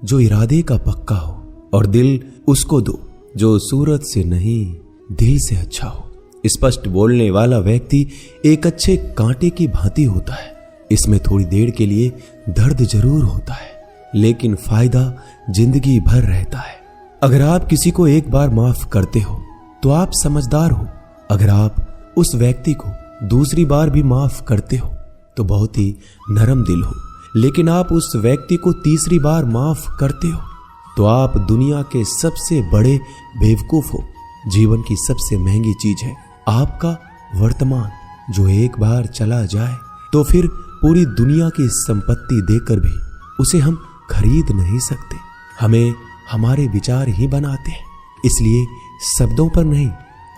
जो इरादे का पक्का हो, और दिल उसको दो जो सूरत से नहीं दिल से अच्छा हो। स्पष्ट बोलने वाला व्यक्ति एक अच्छे कांटे की भांति होता है। इसमें थोड़ी देर के लिए दर्द जरूर होता है, लेकिन फायदा जिंदगी भर रहता है। अगर आप किसी को एक बार माफ करते हो तो आप समझदार हो। अगर आप उस व्यक्ति को दूसरी बार भी माफ करते हो तो बहुत ही नरम दिल हो। लेकिन आप उस व्यक्ति को तीसरी बार माफ करते हो तो आप दुनिया के सबसे बड़े बेवकूफ हो। जीवन की सबसे महंगी चीज है आपका वर्तमान, जो एक बार चला जाए तो फिर पूरी दुनिया की संपत्ति देकर भी उसे हम खरीद नहीं सकते। हमें हमारे विचार ही बनाते हैं, इसलिए शब्दों पर नहीं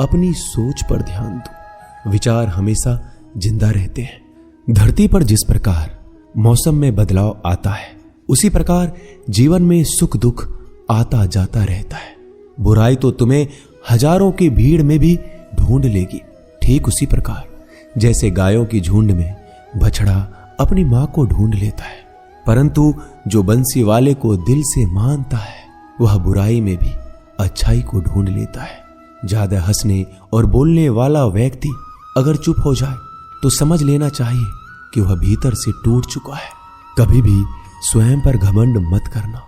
अपनी सोच पर ध्यान दो। विचार हमेशा जिंदा रहते हैं। धरती पर जिस प्रकार मौसम में बदलाव आता है, उसी प्रकार जीवन में सुख दुख आता जाता रहता है। बुराई तो तुम्हें हजारों की भीड़ में भी ढूंढ लेगी। ठीक उसी प्रकार जैसे गायों की झुंड में बछड़ा अपनी मां को ढूंढ लेता है, परंतु जो बंसी वाले को दिल से मानता है वह बुराई में भी अच्छाई को ढूंढ लेता है। ज्यादा हंसने और बोलने वाला व्यक्ति अगर चुप हो जाए तो समझ लेना चाहिए कि वह भीतर से टूट चुका है। कभी भी स्वयं पर घमंड मत करना।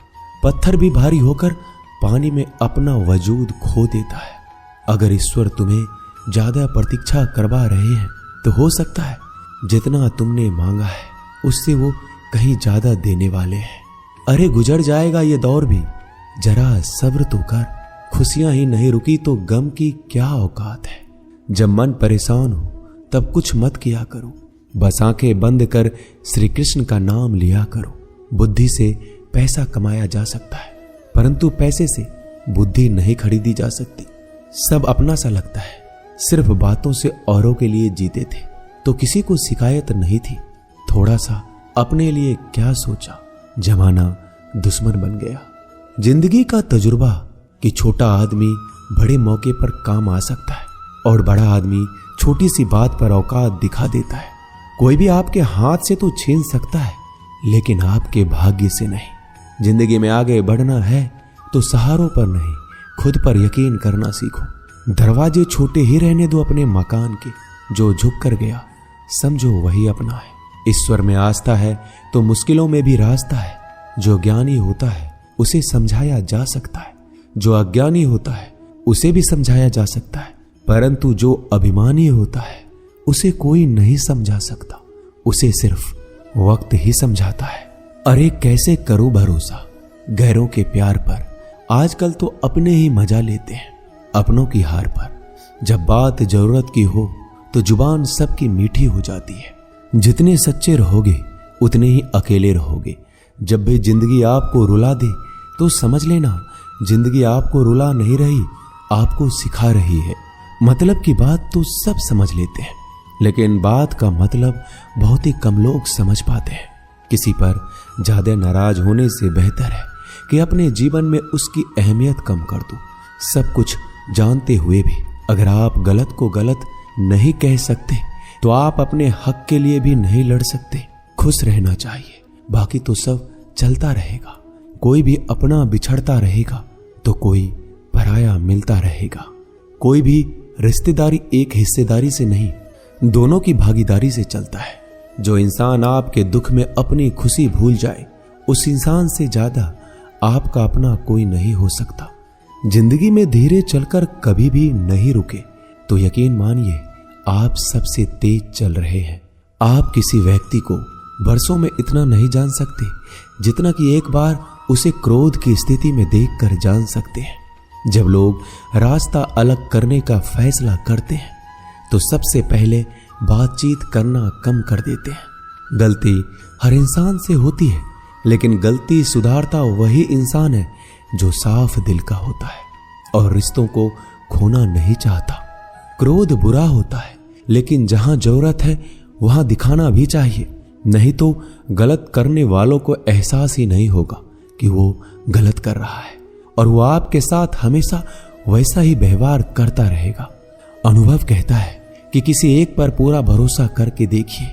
पत्थर भी भारी होकर पानी में अपना वजूद खो देता है। अगर ईश्वर तुम्हें ज्यादा प्रतीक्षा करवा रहे हैं तो हो सकता है जितना तुमने मांगा है उससे वो कहीं ज्यादा देने वाले हैं। अरे गुजर जाएगा ये दौर भी, जरा सब्र तो कर। खुशियां ही नहीं रुकी तो गम की क्या औकात है। जब मन परेशान हो तब कुछ मत किया करो, बस आंखें बंद कर श्री कृष्ण का नाम लिया करो। बुद्धि से पैसा कमाया जा सकता है, परंतु पैसे से बुद्धि नहीं खरीदी जा सकती। सब अपना सा लगता है। सिर्फ बातों से औरों के लिए जीते थे तो किसी को शिकायत नहीं थी। थोड़ा सा अपने लिए क्या सोचा, जमाना दुश्मन बन गया। जिंदगी का तजुर्बा कि छोटा आदमी बड़े मौके पर काम आ सकता है और बड़ा आदमी छोटी सी बात पर औकात दिखा देता है। कोई भी आपके हाथ से तो छीन सकता है, लेकिन आपके भाग्य से नहीं। जिंदगी में आगे बढ़ना है तो सहारों पर नहीं, खुद पर यकीन करना सीखो। दरवाजे छोटे ही रहने दो अपने मकान के। जो झुक कर गया समझो वही अपना है। ईश्वर में आस्था है तो मुश्किलों में भी रास्ता है। जो ज्ञानी होता है उसे समझाया जा सकता है, जो अज्ञानी होता है उसे भी समझाया जा सकता है, परंतु जो अभिमानी होता है उसे कोई नहीं समझा सकता, उसे सिर्फ वक्त ही समझाता है। अरे कैसे करो भरोसा गैरों के प्यार पर। आजकल तो अपने ही मजा लेते हैं अपनों की हार पर। जब बात जरूरत की हो तो जुबान सबकी मीठी हो जाती है। जितने सच्चे रहोगे उतने ही अकेले रहोगे। जब भी जिंदगी आपको रुला दे तो समझ लेना जिंदगी आपको रुला नहीं रही, आपको सिखा रही है। मतलब की बात तो सब समझ लेते हैं, लेकिन बात का मतलब बहुत ही कम लोग समझ पाते हैं। किसी पर ज्यादा नाराज होने से बेहतर है कि अपने जीवन में उसकी अहमियत कम कर दो। सब कुछ जानते हुए भी अगर आप गलत को गलत नहीं कह सकते तो आप अपने हक के लिए भी नहीं लड़ सकते। खुश रहना चाहिए, बाकी तो सब चलता रहेगा। कोई भी अपना बिछड़ता रहेगा तो कोई पराया मिलता रहेगा। कोई भी रिश्तेदारी एक हिस्सेदारी से नहीं, दोनों की भागीदारी से चलता है। जो इंसान आपके दुख में अपनी खुशी भूल जाए, उस इंसान से ज्यादा आपका अपना कोई नहीं हो सकता। जिंदगी में धीरे चलकर कभी भी नहीं रुके तो यकीन मानिए आप सबसे तेज चल रहे हैं। आप किसी व्यक्ति को बरसों में इतना नहीं जान सकते जितना कि एक बार उसे क्रोध की स्थिति में देखकर जान सकते हैं। जब लोग रास्ता अलग करने का फैसला करते हैं तो सबसे पहले बातचीत करना कम कर देते हैं। गलती हर इंसान से होती है, लेकिन गलती सुधारता वही इंसान है जो साफ दिल का होता है और रिश्तों को खोना नहीं चाहता। क्रोध बुरा होता है, लेकिन जहां जरूरत है वहां दिखाना भी चाहिए, नहीं तो गलत करने वालों को एहसास ही नहीं होगा कि वो गलत कर रहा है और वो आपके साथ हमेशा वैसा ही व्यवहार करता रहेगा। अनुभव कहता है कि किसी एक पर पूरा भरोसा करके देखिए,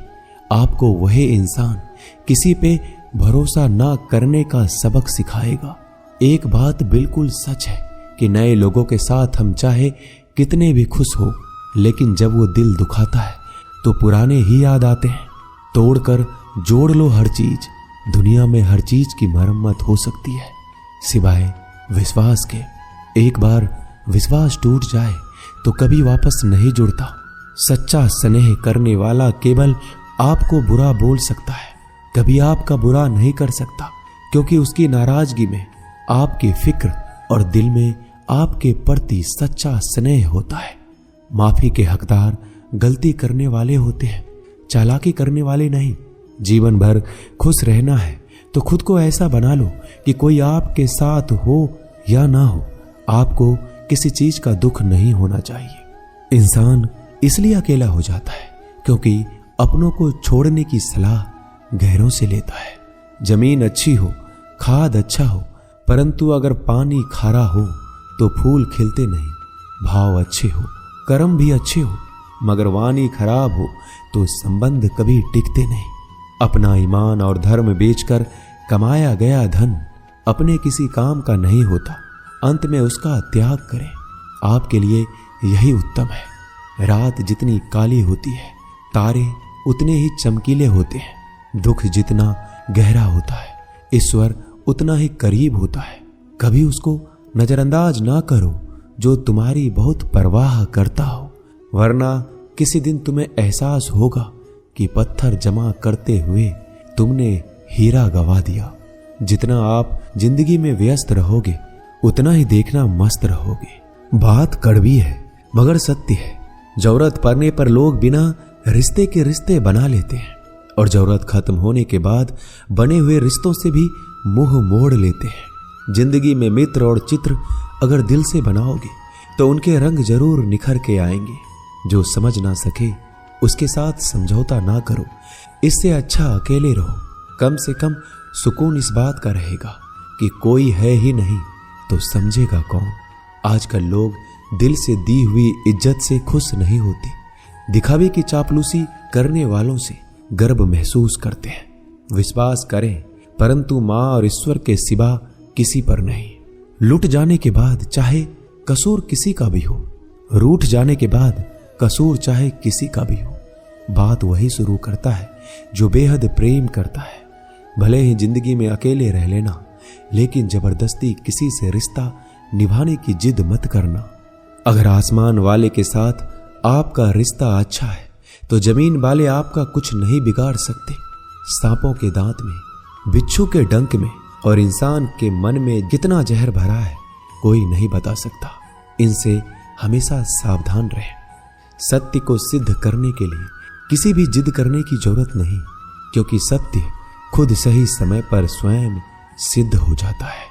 आपको वही इंसान किसी पे भरोसा ना करने का सबक सिखाएगा। एक बात बिल्कुल सच है कि नए लोगों के साथ हम चाहे कितने भी खुश हो, लेकिन जब वो दिल दुखाता है तो पुराने ही याद आते हैं। तोड़कर जोड़ लो हर चीज, दुनिया में हर चीज की मरम्मत हो सकती है सिवाय विश्वास के। एक बार विश्वास टूट जाए तो कभी वापस नहीं जुड़ता। सच्चा स्नेह करने वाला केवल आपको बुरा बोल सकता है, कभी आपका बुरा नहीं कर सकता, क्योंकि उसकी नाराजगी में आपकी फिक्र और दिल में आपके प्रति सच्चा स्नेह होता है। माफी के हकदार गलती करने वाले होते हैं, चालाकी करने वाले नहीं। जीवन भर खुश रहना है तो खुद को ऐसा बना लो कि कोई आपके साथ हो या ना हो, आपको किसी चीज का दुख नहीं होना चाहिए। इंसान इसलिए अकेला हो जाता है क्योंकि अपनों को छोड़ने की सलाह गैरों से लेता है। जमीन अच्छी हो, खाद अच्छा हो, परंतु अगर पानी खारा हो तो फूल खिलते नहीं। भाव अच्छे हो, कर्म भी अच्छे हो, मगर वाणी खराब हो तो संबंध कभी टिकते नहीं। अपना ईमान और धर्म बेचकर कमाया गया धन अपने किसी काम का नहीं होता, अंत में उसका त्याग करें। आपके लिए यही उत्तम है। रात जितनी काली होती है, तारे उतने ही चमकीले होते हैं। दुख जितना गहरा होता है, ईश्वर उतना ही करीब होता है। कभी उसको नजरअंदाज ना करो जो तुम्हारी बहुत परवाह करता हो, वरना किसी दिन तुम्हें एहसास होगा कि पत्थर जमा करते हुए तुमने हीरा गवा दिया। जितना आप जिंदगी में व्यस्त रहोगे उतना ही देखना मस्त रहोगे। बात कड़वी है मगर सत्य है। जरूरत पड़ने पर लोग बिना रिश्ते के रिश्ते बना लेते हैं और जरूरत खत्म होने के बाद बने हुए रिश्तों से भी मुंह मोड़ लेते हैं। जिंदगी में मित्र और चित्र अगर दिल से बनाओगे तो उनके रंग जरूर निखर के आएंगे। जो समझ ना सके उसके साथ समझौता ना करो, इससे अच्छा अकेले रहो। कम से कम सुकून इस बात का रहेगा कि कोई है ही नहीं तो समझेगा कौन। आजकल लोग दिल से दी हुई इज्जत से खुश नहीं होते, दिखावे की चापलूसी करने वालों से गर्व महसूस करते हैं। विश्वास करें परंतु मां और ईश्वर के सिवा किसी पर नहीं। लुट जाने के बाद चाहे कसूर किसी का भी हो, रूठ जाने के बाद कसूर चाहे किसी का भी हो, बात वही शुरू करता है जो बेहद प्रेम करता है। भले ही जिंदगी में अकेले रह लेना, लेकिन जबरदस्ती किसी से रिश्ता निभाने की जिद मत करना। अगर आसमान वाले के साथ आपका रिश्ता अच्छा है तो जमीन वाले आपका कुछ नहीं बिगाड़ सकते। सांपों के दांत में, बिच्छू के डंक में और इंसान के मन में जितना जहर भरा है कोई नहीं बता सकता। इनसे हमेशा सावधान रहें। सत्य को सिद्ध करने के लिए किसी भी जिद करने की जरूरत नहीं, क्योंकि सत्य खुद सही समय पर स्वयं सिद्ध हो जाता है।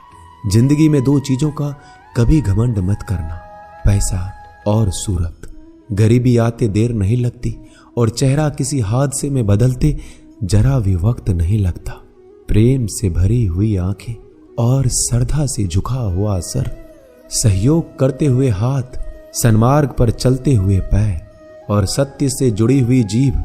जिंदगी में दो चीजों का कभी घमंड मत करना, पैसा और सूरत। गरीबी आते देर नहीं लगती और चेहरा किसी हादसे में बदलते जरा भी वक्त नहीं लगता। प्रेम से भरी हुई आंखें और श्रद्धा से झुका हुआ सर, सहयोग करते हुए हाथ, सन्मार्ग पर चलते हुए पैर और सत्य से जुड़ी हुई जीभ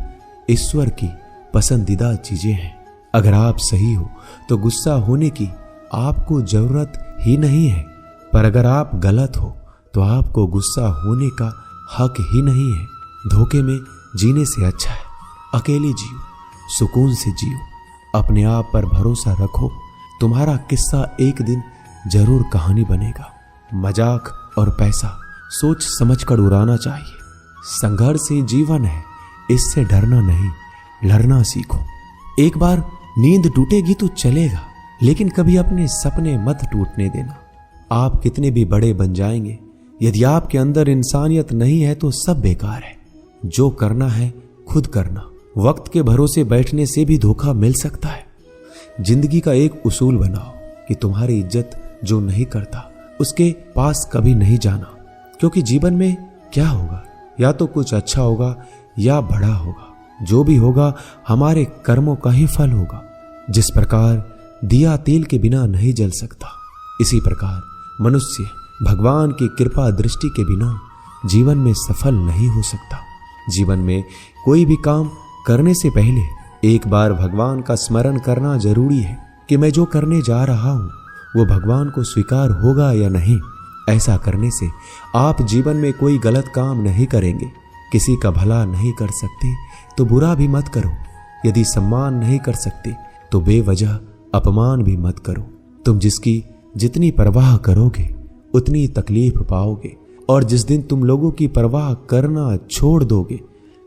ईश्वर की पसंदीदा चीजें हैं। अगर आप सही हो तो गुस्सा होने की आपको जरूरत ही नहीं है, पर अगर आप गलत हो तो आपको गुस्सा होने का हक ही नहीं है। धोखे में जीने से अच्छा है अकेले जियो, सुकून से जियो, अपने आप पर भरोसा रखो। तुम्हारा किस्सा एक दिन जरूर कहानी बनेगा। मजाक और पैसा सोच समझकर उड़ाना चाहिए। संघर्ष ही जीवन है, इससे डरना नहीं, लड़ना सीखो। एक बार नींद टूटेगी तो चलेगा, लेकिन कभी अपने सपने मत टूटने देना। आप कितने भी बड़े बन जाएंगे, यदि आपके अंदर इंसानियत नहीं है तो सब बेकार है। जो करना है खुद करना। वक्त के भरोसे बैठने से भी धोखा मिल सकता है। जिंदगी का एक उसूल बनाओ कि तुम्हारी इज्जत जो नहीं करता उसके पास कभी नहीं जाना, क्योंकि जीवन में क्या होगा, या तो कुछ अच्छा होगा या बड़ा होगा। जो भी होगा हमारे कर्मों का ही फल होगा। जिस प्रकार दिया तेल के बिना नहीं जल सकता, इसी प्रकार मनुष्य भगवान की कृपा दृष्टि के बिना जीवन में सफल नहीं हो सकता। जीवन में कोई भी काम करने से पहले एक बार भगवान का स्मरण करना जरूरी है कि मैं जो करने जा रहा हूं वो भगवान को स्वीकार होगा या नहीं। ऐसा करने से आप जीवन में कोई गलत काम नहीं करेंगे। किसी का भला नहीं कर सकते तो बुरा भी मत करो। यदि सम्मान नहीं कर सकते तो बेवजह अपमान भी मत करो। तुम जिसकी जितनी परवाह करोगे उतनी तकलीफ पाओगे, और जिस दिन तुम लोगों की परवाह करना छोड़ दोगे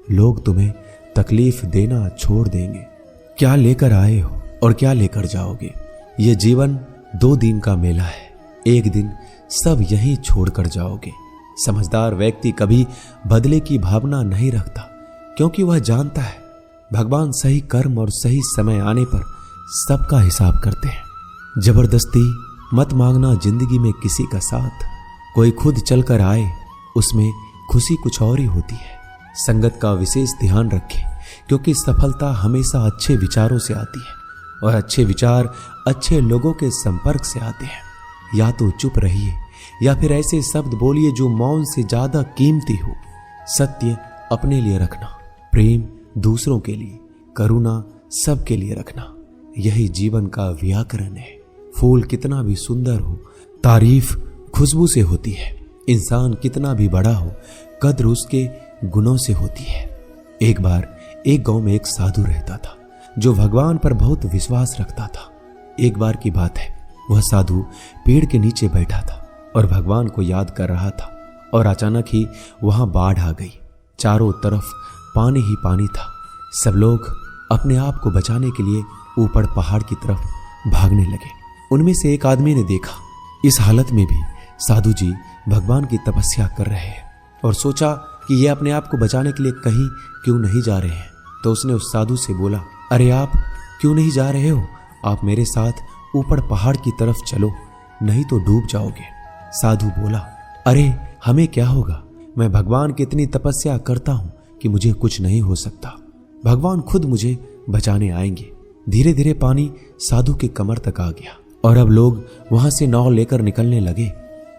लोग तुम्हें तकलीफ देना छोड़ देंगे। क्या लेकर आए हो और क्या लेकर जाओगे? ये जीवन 2 दिन का मेला है। एक दिन सब यहीं छोड़कर जाओगे। समझदार व्यक्ति कभी बदले की भावना नहीं रखता, क्योंकि वह जानता है भगवान सही कर्म और सही समय आने पर सबका हिसाब करते हैं। जबरदस्ती मत मांगना जिंदगी में किसी का साथ। कोई खुद चलकर आए उसमें खुशी कुछ और ही होती है। संगत का विशेष ध्यान रखें, क्योंकि सफलता हमेशा अच्छे विचारों से आती है और अच्छे विचार अच्छे लोगों के संपर्क से आते हैं। या तो चुप रहिए या फिर ऐसे शब्द बोलिए जो मौन से ज्यादा कीमती हो। सत्य अपने लिए रखना, प्रेम दूसरों के लिए, करुणा सबके लिए रखना, यही जीवन का व्याकरण है। फूल कितना भी सुंदर हो, तारीफ खुशबू से होती है। इंसान कितना भी बड़ा हो, कद्र उसके गुणों से होती है। एक बार एक गांव में एक साधु रहता था जो भगवान पर बहुत विश्वास रखता था। एक बार की बात है, वह साधु पेड़ के नीचे बैठा था और भगवान को याद कर रहा था, और अचानक ही वहां बाढ़ आ गई। चारों तरफ पानी ही पानी था। सब लोग अपने आप को बचाने के लिए ऊपर पहाड़ की तरफ भागने लगे। उनमें से एक आदमी ने देखा इस हालत में भी साधु जी भगवान की तपस्या कर रहे हैं, और सोचा कि ये अपने आप को बचाने के लिए कहीं क्यों नहीं जा रहे हैं। तो उसने उस साधु से बोला, अरे आप क्यों नहीं जा रहे हो? आप मेरे साथ ऊपर पहाड़ की तरफ चलो, नहीं तो डूब जाओगे। साधु बोला, अरे हमें क्या होगा? मैं भगवान की इतनी तपस्या करता हूं कि मुझे कुछ नहीं हो सकता। भगवान खुद मुझे बचाने आएंगे। धीरे धीरे पानी साधु के कमर तक आ गया और अब लोग वहां से नाव लेकर निकलने लगे।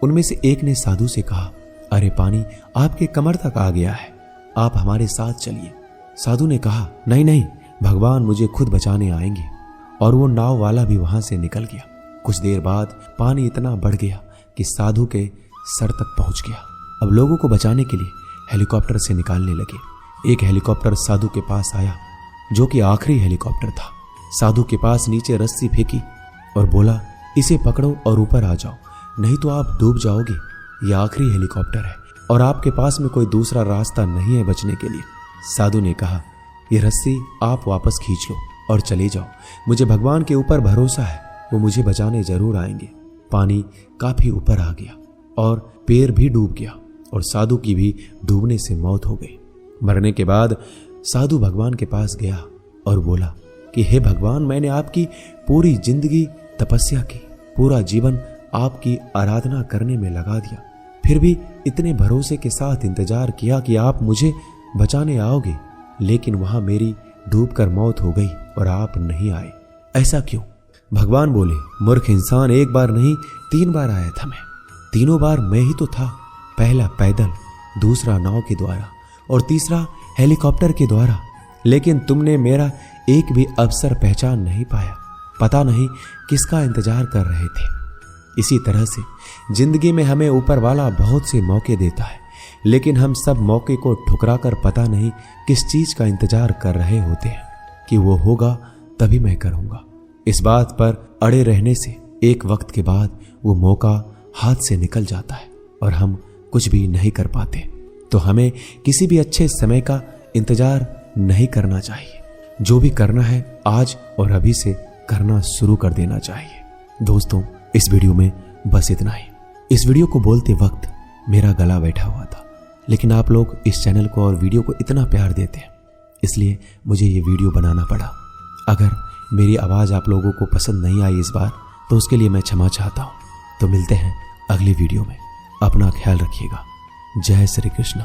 उनमें से एक ने साधु से कहा, अरे पानी आपके कमर तक आ गया है, आप हमारे साथ चलिए। साधु ने कहा, नहीं नहीं, भगवान मुझे खुद बचाने आएंगे। और वो नाव वाला भी वहां से निकल गया। कुछ देर बाद पानी इतना बढ़ गया कि साधु के सर तक पहुंच गया। अब लोगों को बचाने के लिए हेलीकॉप्टर से निकालने लगे। एक हेलीकॉप्टर साधु के पास आया, जो कि आखिरी हेलीकॉप्टर था। साधु के पास नीचे रस्सी फेंकी और बोला, इसे पकड़ो और ऊपर आ जाओ, नहीं तो आप डूब जाओगे। यह आखिरी हेलीकॉप्टर है और आपके पास में कोई दूसरा रास्ता नहीं है बचने के लिए। साधु ने कहा, यह रस्सी आप वापस खींच लो और चले जाओ। मुझे भगवान के ऊपर भरोसा है, वो मुझे बचाने जरूर आएंगे। पानी काफी ऊपर आ गया और पैर भी डूब गया और साधु की भी डूबने से मौत हो गई। मरने के बाद साधु भगवान के पास गया और बोला कि हे भगवान, मैंने आपकी पूरी जिंदगी तपस्या की, पूरा जीवन आपकी आराधना करने में लगा दिया, फिर भी इतने भरोसे के साथ इंतजार किया कि आप मुझे बचाने आओगे, लेकिन वहां मेरी डूबकर मौत हो गई और आप नहीं आए। ऐसा क्यों? भगवान बोले, मूर्ख इंसान, एक बार नहीं 3 बार आया था मैं। तीनों बार मैं ही तो था। पहला पैदल, दूसरा नाव के द्वारा और तीसरा हेलीकॉप्टर के द्वारा, लेकिन तुमने मेरा एक भी अवसर पहचान नहीं पाया। पता नहीं किसका इंतजार कर रहे थे। इसी तरह से जिंदगी में हमें ऊपर वाला बहुत से मौके देता है, लेकिन हम सब मौके को ठुकराकर पता नहीं किस चीज का इंतजार कर रहे होते हैं कि वो होगा तभी मैं करूंगा। इस बात पर अड़े रहने से एक वक्त के बाद वो मौका हाथ से निकल जाता है और हम कुछ भी नहीं कर पाते। तो हमें किसी भी अच्छे समय का इंतजार नहीं करना चाहिए। जो भी करना है आज और अभी से करना शुरू कर देना चाहिए। दोस्तों, इस वीडियो में बस इतना ही। इस वीडियो को बोलते वक्त मेरा गला बैठा हुआ था, लेकिन आप लोग इस चैनल को और वीडियो को इतना प्यार देते हैं, इसलिए मुझे ये वीडियो बनाना पड़ा। अगर मेरी आवाज़ आप लोगों को पसंद नहीं आई इस बार, तो उसके लिए मैं क्षमा चाहता हूँ। तो मिलते हैं अगली वीडियो में। अपना ख्याल रखिएगा। जय श्री कृष्ण।